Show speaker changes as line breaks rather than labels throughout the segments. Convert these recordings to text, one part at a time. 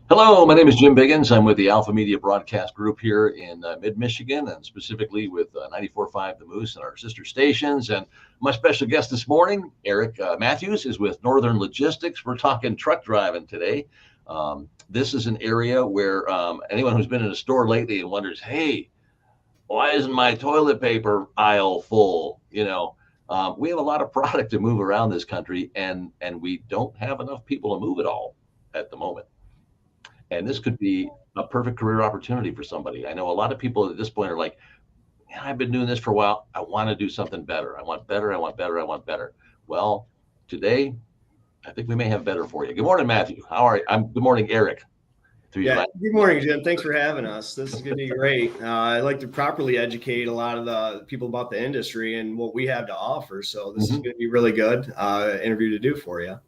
Hello, my name is Jim Biggins. I'm with the Alpha Media Broadcast Group here in mid-Michigan, and specifically with 94.5 The Moose and our sister stations. And my special guest this morning, Eric Mathews, is with Northern Logistics. We're talking truck driving today. This is an area where anyone who's been in a store lately and wonders, hey, why isn't my toilet paper aisle full? We have a lot of product to move around this country, and we don't have enough people to move it all at the moment. And this could be a perfect career opportunity for somebody. I know a lot of people at this point are like, "Yeah, I've been doing this for a while. I want to do something better. I want better. I want better. I want better." Well, today, I think we may have better for you. Good morning, Matthew. How are you? Good morning, Eric.
Yeah, good morning, Jim. Thanks for having us. This is going to be great. I like to properly educate a lot of the people about the industry and what we have to offer. So this is going to be really good interview to do for you.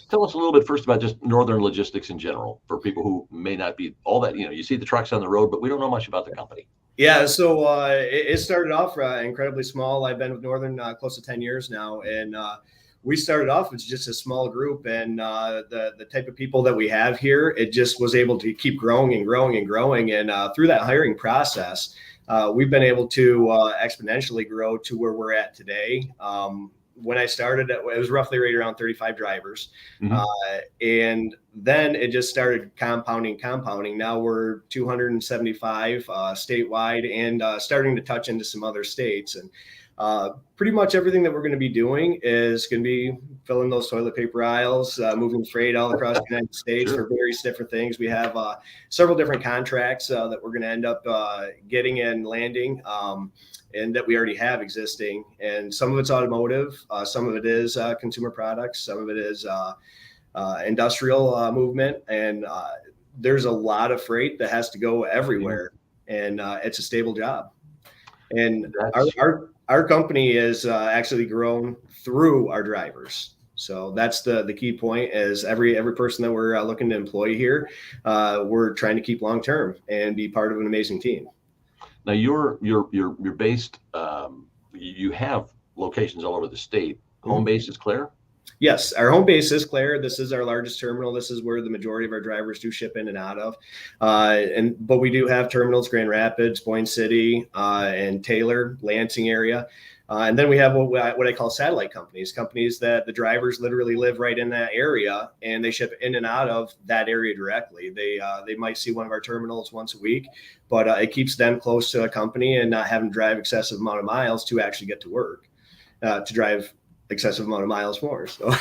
Tell us a little bit first about just Northern Logistics in general for people who may not be all that, you see the trucks on the road, but we don't know much about the company.
Yeah, so it started off incredibly small. I've been with Northern close to 10 years now, and we started off as just a small group, and the type of people that we have here, it just was able to keep growing and growing and growing. And through that hiring process, we've been able to exponentially grow to where we're at today. When I started, it was roughly right around 35 drivers. And then it just started compounding. Now we're 275 statewide and starting to touch into some other states. And pretty much everything that we're going to be doing is going to be filling those toilet paper aisles, moving freight all across the United States for various different things. We have several different contracts that we're going to end up getting and landing. And that we already have existing, and some of it's automotive, some of it is consumer products, some of it is industrial movement, and there's a lot of freight that has to go everywhere, and it's a stable job. And our company is actually grown through our drivers. So that's the key point is every person that we're looking to employ here, we're trying to keep long term and be part of an amazing team.
Now you're based. You have locations all over the state. Home base is Clare.
Yes, our home base is Clare. This is our largest terminal. This is where the majority of our drivers do ship in and out of. But we do have terminals: Grand Rapids, Boyne City, and Taylor, Lansing area. And then we have what I call satellite companies that the drivers literally live right in that area, and they ship in and out of that area directly. They might see one of our terminals once a week, but it keeps them close to a company and not having to drive excessive amount of miles to actually get to work, to drive excessive amount of miles more. So,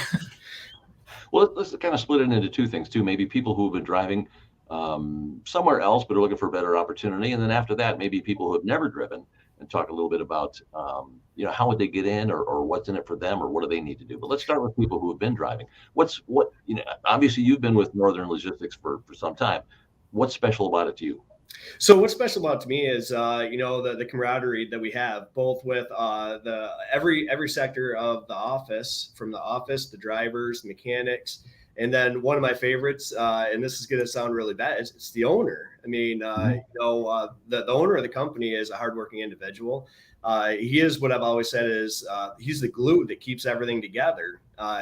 well, let's kind of split it into two things too. Maybe people who have been driving somewhere else but are looking for a better opportunity, and then after that, maybe people who have never driven, and talk a little bit about how would they get in, or what's in it for them, or what do they need to do. But let's start with people who have been driving. Obviously you've been with Northern Logistics for some time. What's special about it to you?
So what's special about it to me is, the camaraderie that we have, both with every sector of the office, from the office, the drivers, mechanics, and then one of my favorites, and this is going to sound really bad, it's the owner. I mean, the owner of the company is a hardworking individual. He is what I've always said is he's the glue that keeps everything together.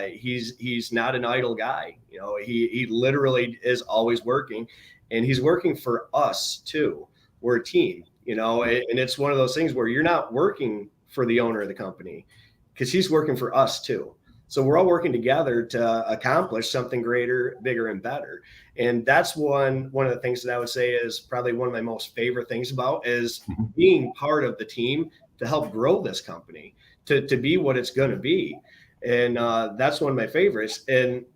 He's not an idle guy. He literally is always working. And he's working for us too. We're a team, and it's one of those things where you're not working for the owner of the company, because he's working for us too. So we're all working together to accomplish something greater, bigger, and better. And that's one of the things that I would say is probably one of my most favorite things about is being part of the team to help grow this company to be what it's going to be. And that's one of my favorites. And,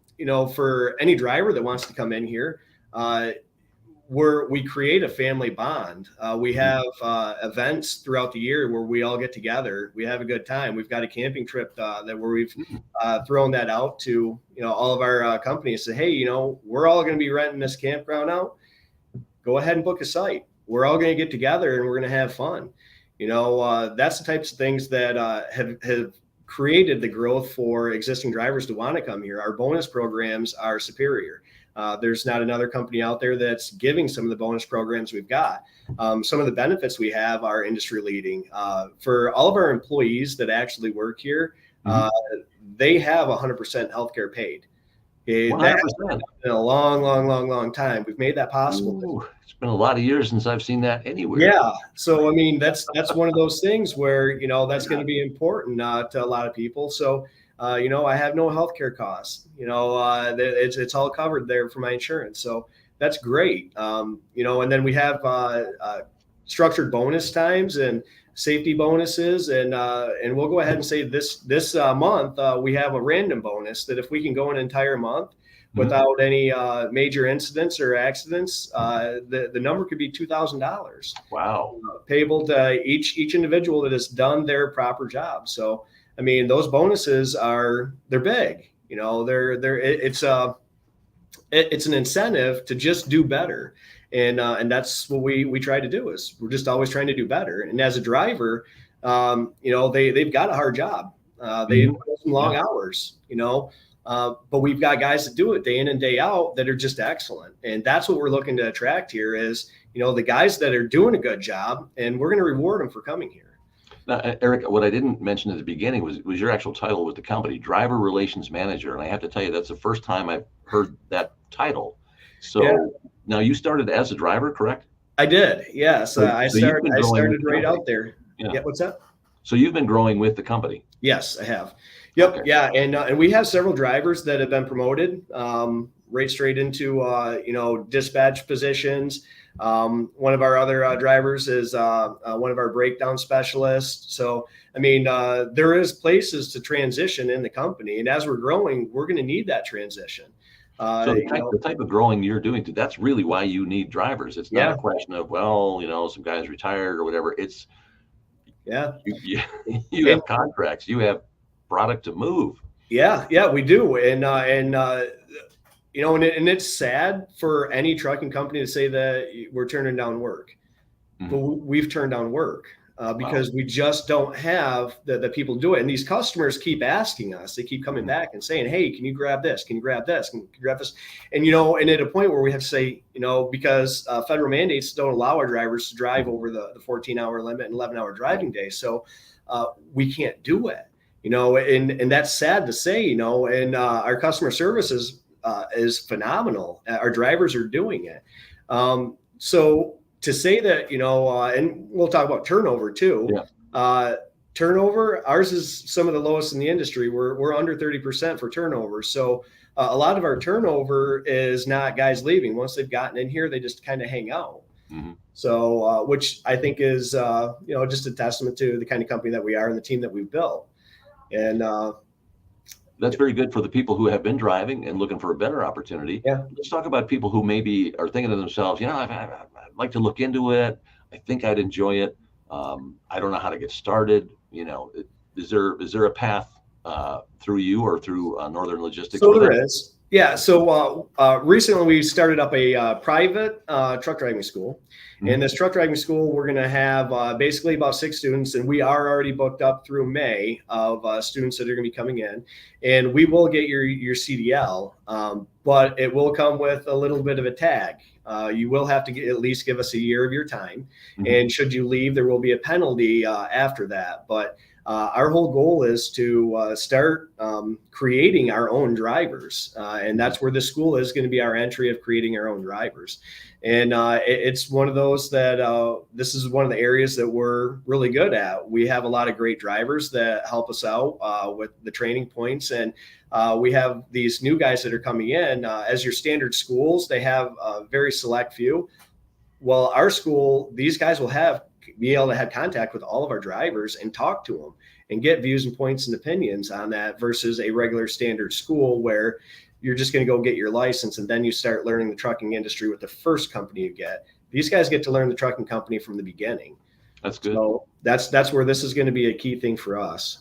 for any driver that wants to come in here, we create a family bond. We have events throughout the year where we all get together. We have a good time. We've got a camping trip where we've thrown that out to all of our companies. Say, hey, we're all going to be renting this campground out. Go ahead and book a site. We're all going to get together and we're going to have fun. That's the types of things that have created the growth for existing drivers to want to come here. Our bonus programs are superior. There's not another company out there that's giving some of the bonus programs we've got. Some of the benefits we have are industry leading. For all of our employees that actually work here, they have 100% healthcare paid. Okay, that's
100%.
been a long, long, long, long time. We've made that possible.
Ooh, it's been a lot of years since I've seen that anywhere.
Yeah. So, I mean, that's one of those things where, that's going to be important to a lot of people. So, I have no healthcare costs. It's all covered there for my insurance. So that's great. And then we have structured bonus times and safety bonuses, and we'll go ahead and say this month we have a random bonus that if we can go an entire month without any major incidents or accidents, the number could be $2,000.
Wow.
Payable to each individual that has done their proper job. So, I mean, those bonuses they're big. It's an incentive to just do better. And that's what we try to do is we're just always trying to do better. And as a driver, they've got a hard job. They've got some long hours, but we've got guys that do it day in and day out that are just excellent. And that's what we're looking to attract here is, the guys that are doing a good job, and we're going to reward them for coming here.
Now, Eric, what I didn't mention at the beginning was your actual title with the company, Driver Relations Manager. And I have to tell you, that's the first time I've heard that title. So now you started as a driver, correct?
I did. Yes. I started right out there. Yeah. What's that?
So you've been growing with the company.
Yes, I have. Yep. Okay. Yeah. And we have several drivers that have been promoted right straight into, dispatch positions. One of our other drivers is one of our breakdown specialists. So, I mean, there is places to transition in the company. And as we're growing, we're going to need that transition.
So the type of growing you're doing, that's really why you need drivers. It's not a question of, some guys retired or whatever. It's you have contracts, you have product to move.
Yeah, we do. And it's sad for any trucking company to say that we're turning down work, but we've turned down work because we just don't have the people do it. And these customers keep asking us, they keep coming back and saying, hey, can you grab this? Can you grab this? Can you grab this? And, and at a point where we have to say, because federal mandates don't allow our drivers to drive over the 14-hour limit and 11-hour driving day. So we can't do it, and that's sad to say, and our customer service is phenomenal. Our drivers are doing it. So to say that, and we'll talk about turnover too. Turnover, ours is some of the lowest in the industry. We're under 30% for turnover. So a lot of our turnover is not guys leaving. Once they've gotten in here, they just kind of hang out. So, which I think is, just a testament to the kind of company that we are and the team that we've built. And
that's very good for the people who have been driving and looking for a better opportunity. Let's talk about people who maybe are thinking to themselves, I'd like to look into it. I think I'd enjoy it. I don't know how to get started. Is there a path through you or through Northern Logistics?
So there is. Yeah. So recently we started up a private truck driving school. And this truck driving school, we're going to have basically about 6 students, and we are already booked up through May of students that are going to be coming in. And we will get your CDL, but it will come with a little bit of a tag. You will have to at least give us a year of your time. And should you leave, there will be a penalty after that. But our whole goal is to start creating our own drivers. And that's where the school is going to be our entry of creating our own drivers. And it's one of those that this is one of the areas that we're really good at. We have a lot of great drivers that help us out with the training points. And we have these new guys that are coming in. As your standard schools, they have a very select few. Well, our school, these guys will be able to have contact with all of our drivers and talk to them and get views and points and opinions on that versus a regular standard school where you're just going to go get your license and then you start learning the trucking industry with the first company you get. These guys get to learn the trucking company from the beginning.
That's good.
So that's where this is going to be a key thing for us.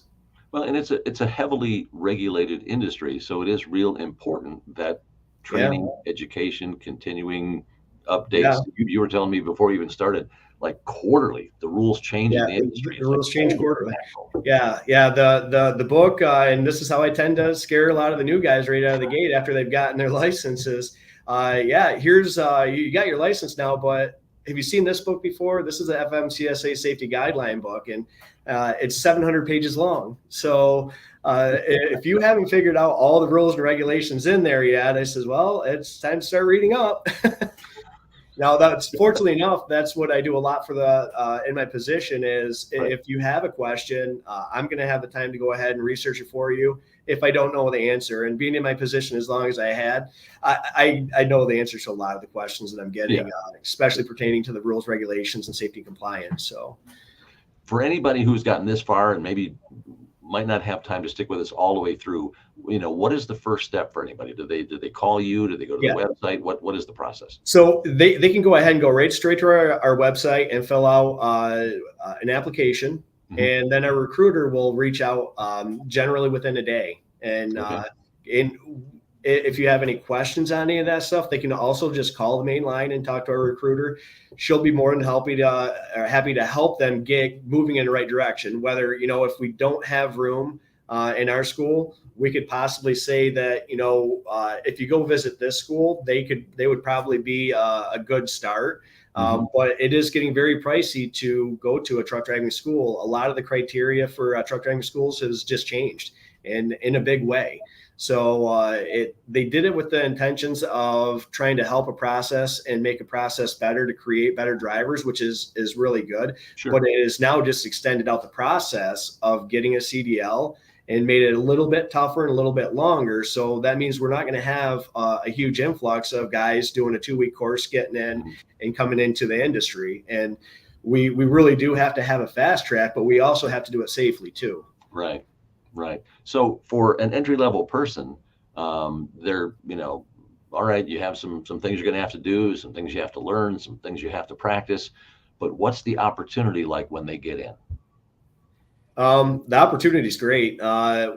Well, and it's a heavily regulated industry, so it is real important that training, education, continuing updates. You were telling me before we even started, like quarterly, the rules change in the industry.
The rules change quarterly. The book, and this is how I tend to scare a lot of the new guys right out of the gate after they've gotten their licenses. Here's you got your license now, but have you seen this book before? This is the FMCSA safety guideline book, and it's 700 pages long. So if you haven't figured out all the rules and regulations in there yet, I says, well, it's time to start reading up. Now, that's fortunately enough, that's what I do a lot for the in my position is if you have a question, I'm going to have the time to go ahead and research it for you if I don't know the answer. And being in my position as long as I had, I know the answer to a lot of the questions that I'm getting, especially pertaining to the rules, regulations, and safety compliance. So
for anybody who's gotten this far and maybe might not have time to stick with us all the way through, what is the first step for anybody? Do they call you? Do they go to the website? What is the process?
So they can go ahead and go right straight to our website and fill out an application. Mm-hmm. And then our recruiter will reach out generally within a day. And if you have any questions on any of that stuff, they can also just call the main line and talk to our recruiter. She'll be more than happy to help them get moving in the right direction. Whether, if we don't have room in our school, we could possibly say that, if you go visit this school, they would probably be a good start. But it is getting very pricey to go to a truck driving school. A lot of the criteria for truck driving schools has just changed and in a big way. So they did it with the intentions of trying to help a process and make a process better to create better drivers, which is really good. Sure. But it is now just extended out the process of getting a CDL and made it a little bit tougher and a little bit longer. So that means we're not going to have a huge influx of guys doing a 2-week course, getting in and coming into the industry. And we really do have to have a fast track, but we also have to do it safely too.
Right. So for an entry-level person, they're, all right, you have some things you're going to have to do, some things you have to learn, some things you have to practice, but what's the opportunity like when they get in?
The opportunity is great.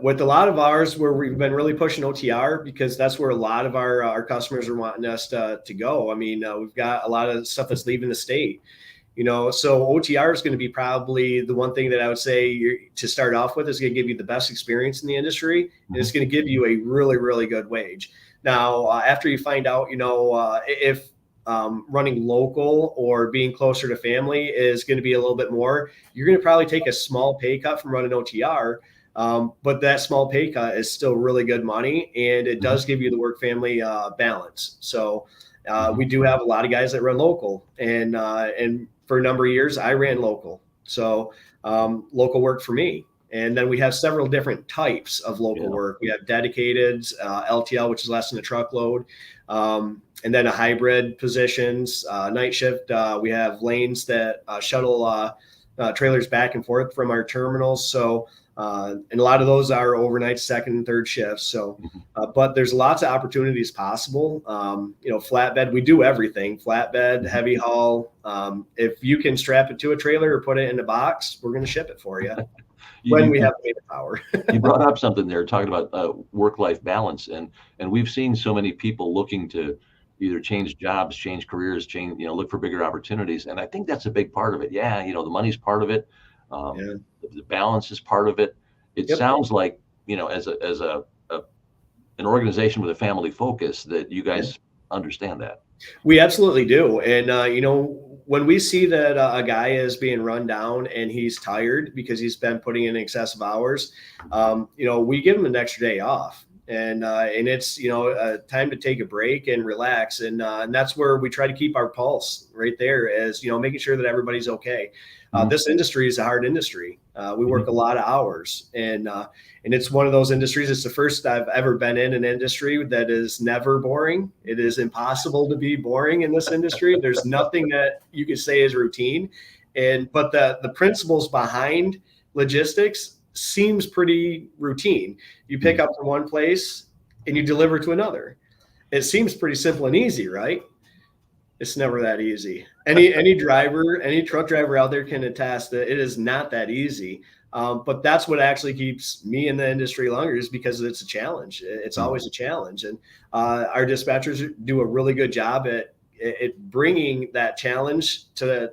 With a lot of ours where we've been really pushing OTR because that's where a lot of our customers are wanting us to go. I mean, we've got a lot of stuff that's leaving the state. So OTR is going to be probably the one thing that I would say to start off with is going to give you the best experience in the industry. And it's going to give you a really, really good wage. Now, after you find out, if running local or being closer to family is going to be a little bit more, you're going to probably take a small pay cut from running OTR. But that small pay cut is still really good money. And it does give you the work family balance. So we do have a lot of guys that run local and for a number of years, I ran local. So local worked for me. And then we have several different types of local work. We have dedicated, LTL, which is less than a truckload, and then a hybrid positions, night shift. We have lanes that shuttle trailers back and forth from our terminals. So, and a lot of those are overnight, second and third shifts. So, but there's lots of opportunities possible. Flatbed, we do everything, flatbed, heavy haul. If you can strap it to a trailer or put it in a box, we're going to ship it for you. When we have the power.
You brought up something there, talking about work-life balance. And we've seen so many people looking to either change jobs, change careers, look for bigger opportunities. And I think that's a big part of it. Yeah. The money's part of it. The balance is part of it. It sounds like, as an organization with a family focus that you guys understand that.
We absolutely do. And, when we see that a guy is being run down and he's tired because he's been putting in excessive hours, we give him an extra day off. And it's, time to take a break and relax. And that's where we try to keep our pulse right there as, making sure that everybody's okay. This industry is a hard industry. We work a lot of hours and it's one of those industries. It's the first I've ever been in an industry that is never boring. It is impossible to be boring in this industry. There's nothing that you could say is routine. But the principles behind logistics seems pretty routine. You pick up from one place and you deliver to another. It seems pretty simple and easy, right? It's never that easy. Any driver, any truck driver out there can attest that it is not that easy. But that's what actually keeps me in the industry longer, is because it's a challenge. It's always a challenge. And our dispatchers do a really good job at bringing that challenge to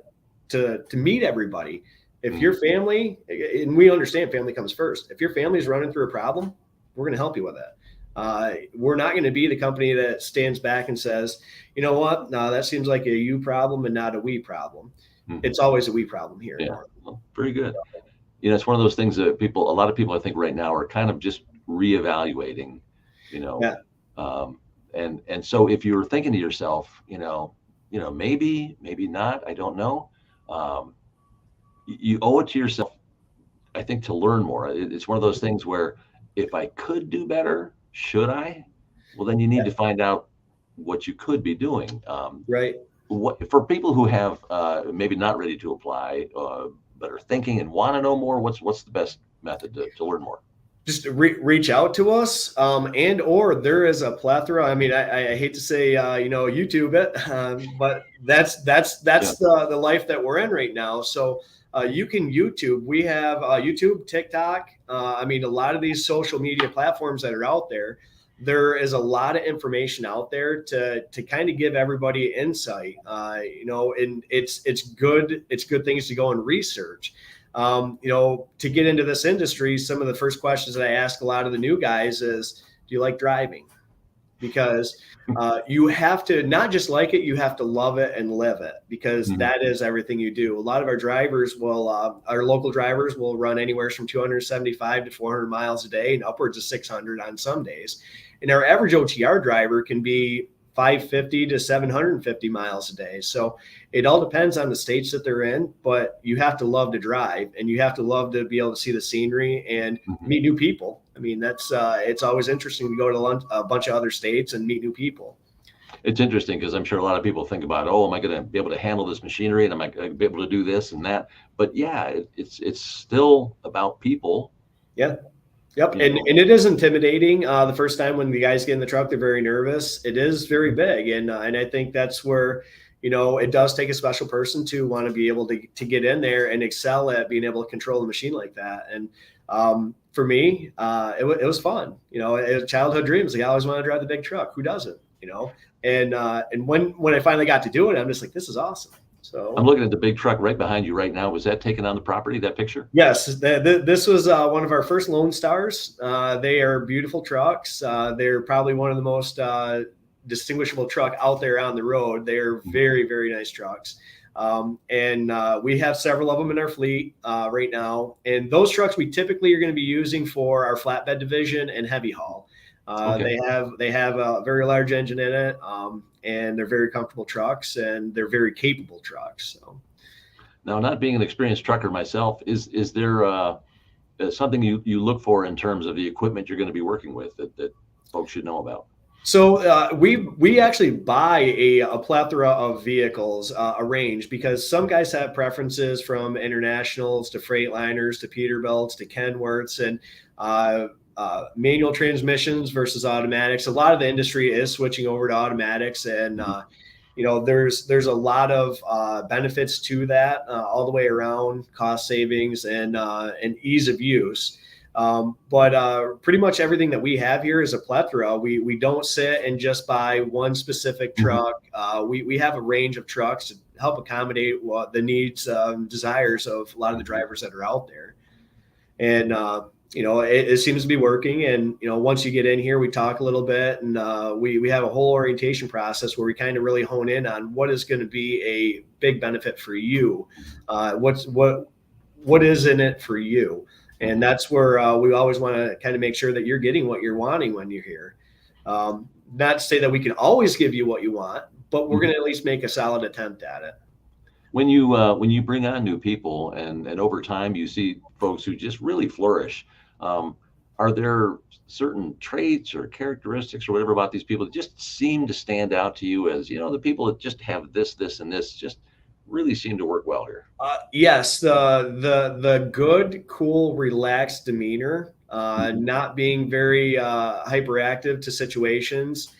meet everybody. If your family, and we understand family comes first. If your family is running through a problem, we're going to help you with that. We're not going to be the company that stands back and says, you know what, no, that seems like a you problem and not a we problem.
Mhm.
It's always a we problem here.
Yeah, well, very good. It's one of those things that a lot of people, I think right now are kind of just reevaluating, you know.
Yeah.
And so if you're thinking to yourself, maybe not, I don't know. You owe it to yourself, I think, to learn more. It's one of those things where if I could do better, should I? Well, then you need to find out what you could be doing.
Right.
What for people who have maybe not ready to apply, but are thinking and want to know more, what's the best method to learn more?
Just reach out to us, and or there is a plethora. I mean, I hate to say, YouTube it, but that's the life that we're in right now. So you can YouTube. We have YouTube, TikTok. I mean, a lot of these social media platforms that are out there. There is a lot of information out there to kind of give everybody insight. And it's good. It's good things to go and research. To get into this industry, some of the first questions that I ask a lot of the new guys is, do you like driving? Because you have to not just like it, you have to love it and live it, because that is everything you do. A lot of our drivers our local drivers will run anywhere from 275 to 400 miles a day and upwards of 600 on some days. And our average OTR driver can be 550 to 750 miles a day. So it all depends on the states that they're in, but you have to love to drive and you have to love to be able to see the scenery and meet new people. I mean, that's it's always interesting to go to a bunch of other states and meet new people.
It's interesting because I'm sure a lot of people think about, am I going to be able to handle this machinery, and am I going to be able to do this and that? But yeah, it's still about people.
Yeah. Yep. And it is intimidating. The first time when the guys get in the truck, they're very nervous. It is very big. And I think that's where, it does take a special person to want to be able to get in there and excel at being able to control the machine like that. And for me, it was fun. It was childhood dreams. Like, I always wanted to drive the big truck. Who doesn't? And when I finally got to do it, I'm just like, this is awesome. So
I'm looking at the big truck right behind you right now. Was that taken on the property, that picture?
Yes. This was one of our first Lone Stars. They are beautiful trucks. They're probably one of the most distinguishable truck out there on the road. They're very, very nice trucks. And we have several of them in our fleet right now. And those trucks we typically are going to be using for our flatbed division and heavy haul. They have a very large engine in it, and they're very comfortable trucks, and they're very capable trucks. So,
now, not being an experienced trucker myself, is there something you look for in terms of the equipment you're going to be working with that folks should know about?
So we actually buy a plethora of vehicles, a range, because some guys have preferences from internationals to Freightliners to Peterbilts to Kenworths and manual transmissions versus automatics. A lot of the industry is switching over to automatics, and there's a lot of benefits to that all the way around, cost savings and ease of use. But pretty much everything that we have here is a plethora. We don't sit and just buy one specific truck. We have a range of trucks to help accommodate the needs, desires of a lot of the drivers that are out there. And it seems to be working. And once you get in here, we talk a little bit, and we have a whole orientation process where we kind of really hone in on what is going to be a big benefit for you. What is in it for you? And that's where we always want to kind of make sure that you're getting what you're wanting when you're here. Not to say that we can always give you what you want, but we're going to at least make a solid attempt at it.
When you bring on new people and over time you see folks who just really flourish, are there certain traits or characteristics or whatever about these people that just seem to stand out to you as, the people that just have this, and this just really seem to work well here?
Yes, the good, cool, relaxed demeanor, not being very hyperactive to situations,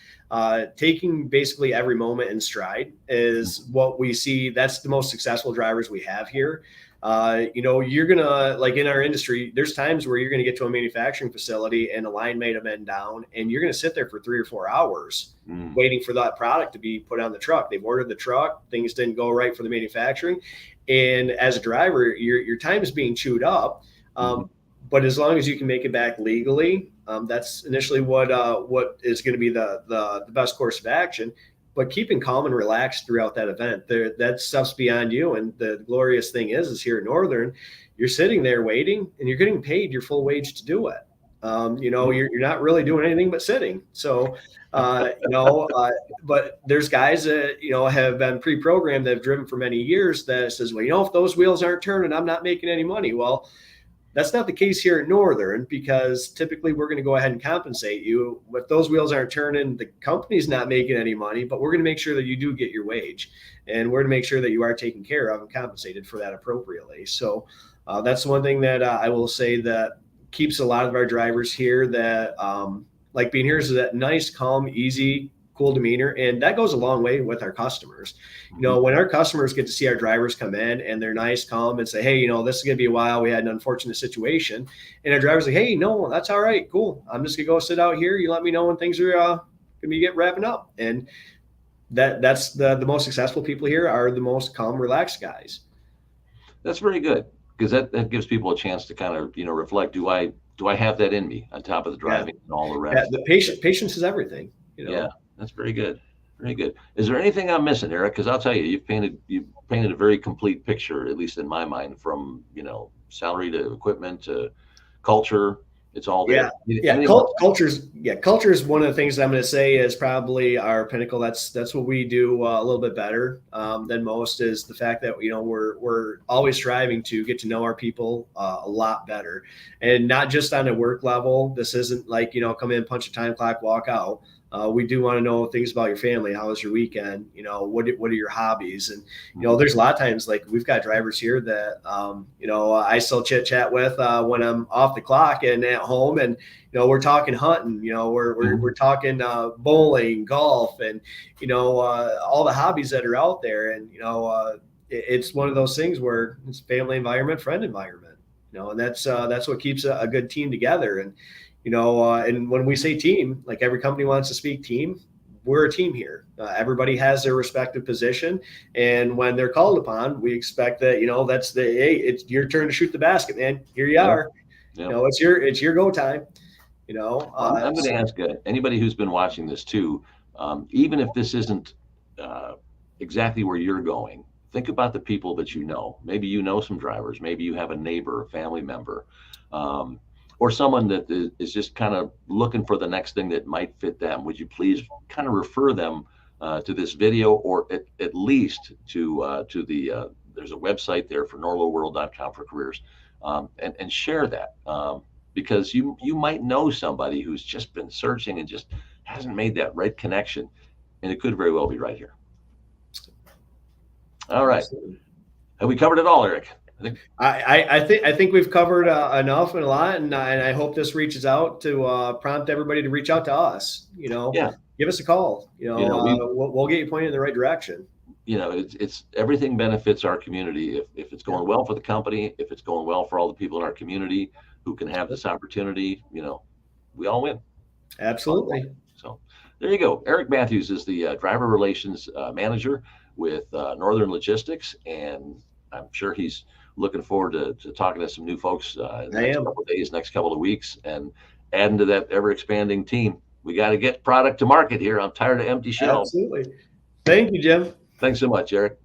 taking basically every moment in stride is what we see. That's the most successful drivers we have here. You're gonna, like in our industry, there's times where you're gonna get to a manufacturing facility and a line may have been down, and you're gonna sit there for 3 or 4 hours waiting for that product to be put on the truck. They've ordered the truck, things didn't go right for the manufacturing, and as a driver, your time is being chewed up. But as long as you can make it back legally, That's initially what is going to be the best course of action. But keeping calm and relaxed throughout that event, that stuff's beyond you. And the glorious thing is here at Northern, you're sitting there waiting, and you're getting paid your full wage to do it. You're not really doing anything but sitting. So, but there's guys that, have been pre-programmed that have driven for many years that says, well, if those wheels aren't turning, I'm not making any money. Well, that's not the case here at Northern, because typically we're going to go ahead and compensate you. But those wheels aren't turning, the company's not making any money, but we're going to make sure that you do get your wage, and we're going to make sure that you are taken care of and compensated for that appropriately. So that's one thing that I will say that keeps a lot of our drivers here that like being here, is that nice, calm, easy, cool demeanor. And that goes a long way with our customers. When our customers get to see our drivers come in and they're nice, calm, and say, hey, this is going to be a while. We had an unfortunate situation. And our driver's like, hey, no, that's all right. Cool. I'm just going to go sit out here. You let me know when things are going to be wrapping up. And that's the most successful people here are the most calm, relaxed guys.
That's very good, because that gives people a chance to kind of, reflect. Do I have that in me on top of the driving and all the rest?
Yeah, the patience is everything.
Yeah, that's very good. Very good. Is there anything I'm missing, Eric? Because I'll tell you, you've painted a very complete picture, at least in my mind, from salary to equipment to culture. It's all there.
Culture is one of the things that I'm going to say is probably our pinnacle. That's what we do a little bit better than most, is the fact that we're always striving to get to know our people a lot better, and not just on a work level. This isn't like come in, punch a time clock, walk out. We do want to know things about your family. How was your weekend? What are your hobbies? And, there's a lot of times, like, we've got drivers here that, I still chit chat with when I'm off the clock and at home, and, we're talking hunting, we're talking bowling, golf, and, all the hobbies that are out there. And, it's one of those things where it's family environment, friend environment, and that's what keeps a good team together. And, and when we say team, like every company wants to speak team, we're a team here. Everybody has their respective position. And when they're called upon, we expect that, that's hey, it's your turn to shoot the basket, man. Here you are. Yeah. It's your go time.
I'm going to ask anybody who's been watching this too, even if this isn't exactly where you're going, think about the people that Maybe some drivers. Maybe you have a neighbor, a family member, or someone that is just kind of looking for the next thing that might fit them. Would you please kind of refer them to this video, or at least to the there's a website there for norloworld.com for careers, and share that, because you might know somebody who's just been searching and just hasn't made that right connection, and it could very well be right here. All right. Absolutely. Have we covered it all, Eric?
I think we've covered enough and a lot, and I hope this reaches out to prompt everybody to reach out to us. Give us a call. We'll get you pointed in the right direction.
It's everything benefits our community. If it's going well for the company, if it's going well for all the people in our community who can have this opportunity, we all win.
Absolutely.
So there you go. Eric Mathews is the driver relations manager with Northern Logistics, and I'm sure he's looking forward to talking to some new folks in the next couple of days, next couple of weeks, and adding to that ever-expanding team. We got to get product to market here. I'm tired of empty shelves.
Absolutely. Thank you, Jim.
Thanks so much, Eric.